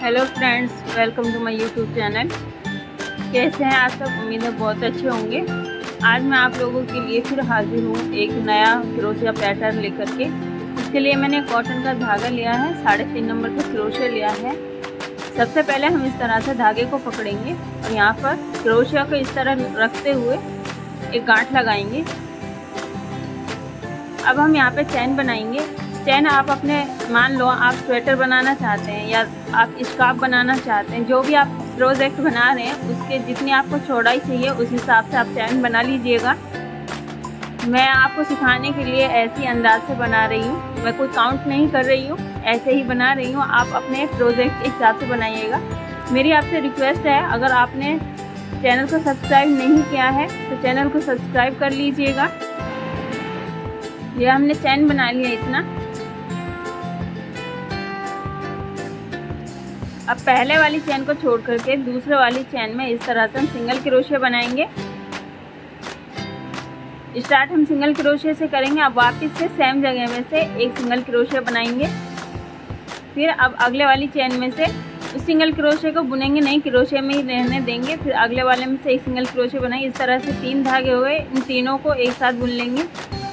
Hello friends, welcome to my YouTube channel. कैसे हैं आप सब? उम्मीद है बहुत अच्छे होंगे। आज मैं आप लोगों के लिए फिर हाजिर हूँ एक नया क्रोशिया पैटर्न लेकर के। इसके लिए मैंने कॉटन का धागा लिया है, 3.5 नंबर का क्रोशिया लिया है। सबसे पहले हम इस तरह से धागे को पकड़ेंगे और यहाँ पर क्रोशिया को इस तरह रखते हुए एक गांठ लगाएंगे। अब हम यहाँ पे चैन बनाएंगे। चैन आप अपने, मान लो आप स्वेटर बनाना चाहते हैं या आप स्कार्फ बनाना चाहते हैं, जो भी आप प्रोजेक्ट बना रहे हैं उसके जितनी आपको चौड़ाई चाहिए उस हिसाब से आप चैन बना लीजिएगा। मैं आपको सिखाने के लिए ऐसी अंदाज से बना रही हूँ, मैं कोई काउंट नहीं कर रही हूँ, ऐसे ही बना रही हूँ। आप अपने प्रोजेक्ट के हिसाब से बनाइएगा। मेरी आपसे रिक्वेस्ट है, अगर आपने चैनल को सब्सक्राइब नहीं किया है तो चैनल को सब्सक्राइब कर लीजिएगा। ये हमने चैन बना लिया इतना। अब पहले वाली चैन को छोड़ करके दूसरे वाली चैन में इस तरह से हम सिंगल क्रोशिया बनाएंगे। स्टार्ट हम सिंगल क्रोशिया से करेंगे। अब वापस से सेम जगह में से एक सिंगल क्रोशिया बनाएंगे। फिर अब अगले वाली चैन में से उस सिंगल क्रोशिया को बुनेंगे नहीं, क्रोशिया में ही रहने देंगे। फिर अगले वाले में से एक सिंगल क्रोशिया बनाएंगे। इस तरह से 3 धागे हुए, इन तीनों को एक साथ बुन लेंगे।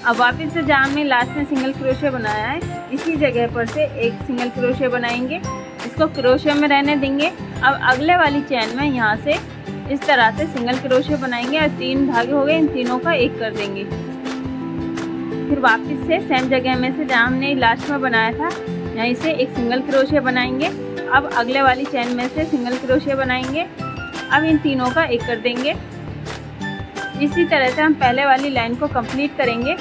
अब वापस से जहाँ हमने लास्ट में सिंगल क्रोशिया बनाया है, इसी जगह पर से एक सिंगल क्रोशिया बनाएंगे, इसको क्रोशिया में रहने देंगे। अब अगले वाली चैन में यहाँ से इस तरह से सिंगल क्रोशिया बनाएंगे और 3 धागे हो गए, इन तीनों का एक कर देंगे। फिर वापस से सेम जगह में से जहाँ हमने लास्ट में बनाया था, यहीं से एक सिंगल क्रोशिया बनाएंगे। अब अगले वाली चैन में से सिंगल क्रोशिया बनाएंगे। अब इन तीनों का एक कर देंगे। इसी तरह से हम पहले वाली लाइन को कंप्लीट करेंगे।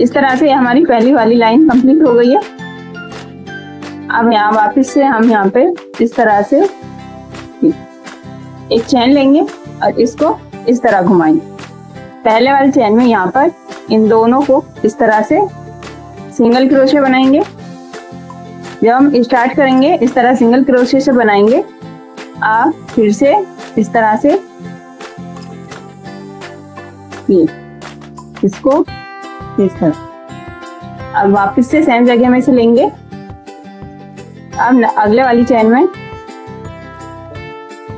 इस तरह से हमारी पहली वाली लाइन कंप्लीट हो गई है। अब यहाँ वापस से हम यहाँ पे इस तरह से एक चैन लेंगे और इसको इस तरह घुमाएंगे। पहले वाली चैन में यहाँ पर इन दोनों को इस तरह से सिंगल क्रोशिया बनाएंगे। जब हम स्टार्ट करेंगे इस तरह सिंगल क्रोशिया से बनाएंगे। आप फिर से इस तरह से इसको इस तरह, अब वापस से सेम जगह में से लेंगे। अब अगले वाली चैन में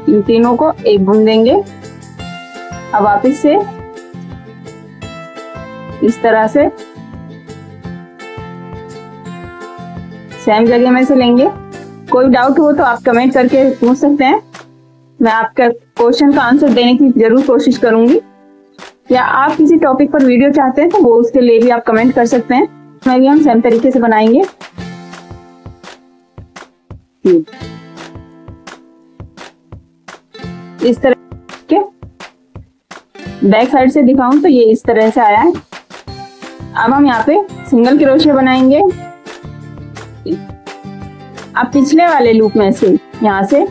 इन तीनों को एक बुन देंगे। अब वापस से इस तरह से सेम जगह में से लेंगे। कोई डाउट हो तो आप कमेंट करके पूछ सकते हैं, मैं आपका क्वेश्चन का आंसर देने की जरूर कोशिश करूंगी। या आप किसी टॉपिक पर वीडियो चाहते हैं तो वो उसके लिए भी आप कमेंट कर सकते हैं। मैं भी हम सेम तरीके से बनाएंगे। इस तरह के बैक साइड से दिखाऊं तो ये इस तरह से आया है। अब हम यहाँ पे सिंगल क्रोशिया बनाएंगे। अब पिछले वाले लूप में से यहाँ से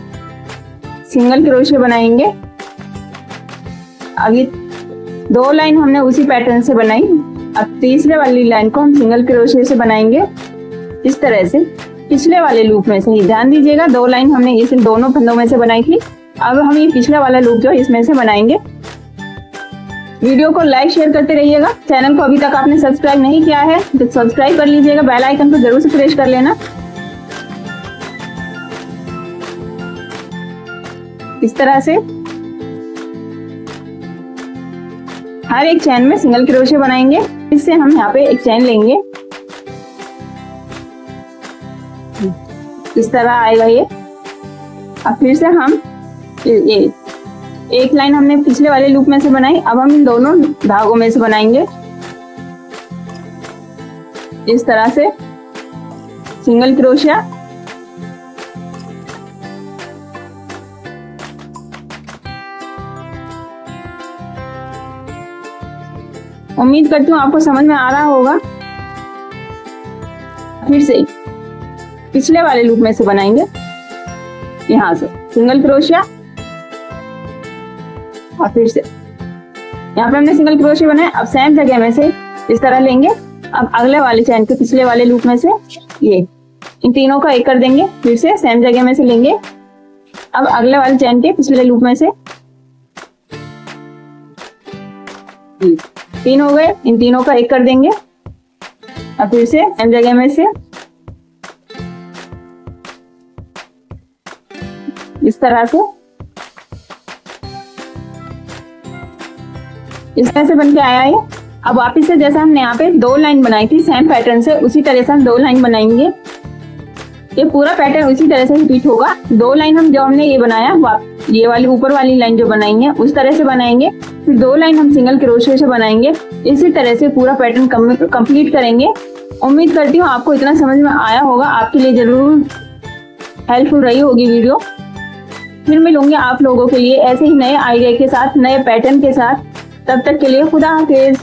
सिंगल क्रोशिया बनाएंगे। अब ये 2 लाइन हमने उसी पैटर्न से बनाई। अब तीसरे वाली लाइन को हम सिंगल क्रोशिया से बनाएंगे इस तरह से। पिछले वाले लूप में से ही ध्यान दीजिएगा, 2 लाइन हमने इस दोनों फंदों में से बनाई थी। अब हम ये पिछला वाला लूप जो इसमें से बनाएंगे। वीडियो को लाइक शेयर करते रहिएगा। चैनल को अभी तक आपने सब्सक्राइब नहीं किया है तो सब्सक्राइब कर लीजिएगा। बेल आइकन को जरूर से प्रेस कर लेना। इस तरह से हर एक चैन में सिंगल क्रोशिया बनाएंगे। इससे हम यहाँ पे एक चैन लेंगे, इस तरह आएगा ये। अब फिर से हम ये एक लाइन हमने पिछले वाले लूप में से बनाई। अब हम इन दोनों धागों में से बनाएंगे इस तरह से सिंगल क्रोशिया। उम्मीद करती हूँ आपको समझ में आ रहा होगा। फिर से पिछले वाले लूप में से बनाएंगे यहाँ से सिंगल क्रोशिया और फिर से यहाँ पे हमने सिंगल क्रोशिया बनाया। अब सेम जगह में से इस तरह लेंगे। अब अगले वाले चैन के पिछले वाले लूप में से ये इन तीनों का एक कर देंगे, फिर से सेम जगह में से लेंगे। अब अगले वाले चैन के पिछले लूप में से 3 हो गए, इन तीनों का एक कर देंगे। अब फिर से सेम जगह में से इस तरह से बन के आया है। अब वापिस से जैसा हमने यहाँ पे 2 लाइन बनाई थी सेम पैटर्न से, उसी तरह से हम 2 लाइन बनाएंगे। ये पूरा पैटर्न उसी तरह से रिपीट होगा। 2 लाइन हम जो हमने ये बनाया, ये वाली ऊपर वाली लाइन जो बनाई है उस तरह से बनाएंगे। फिर 2 लाइन हम सिंगल क्रोशे से बनाएंगे। इसी तरह से पूरा पैटर्न कंप्लीट करेंगे। उम्मीद करती हूँ आपको इतना समझ में आया होगा, आपके लिए जरूर हेल्पफुल रही होगी वीडियो। फिर मिलूंगी आप लोगों के लिए ऐसे ही नए आइडिया के साथ, नए पैटर्न के साथ। तब तक के लिए खुदा हाफिज।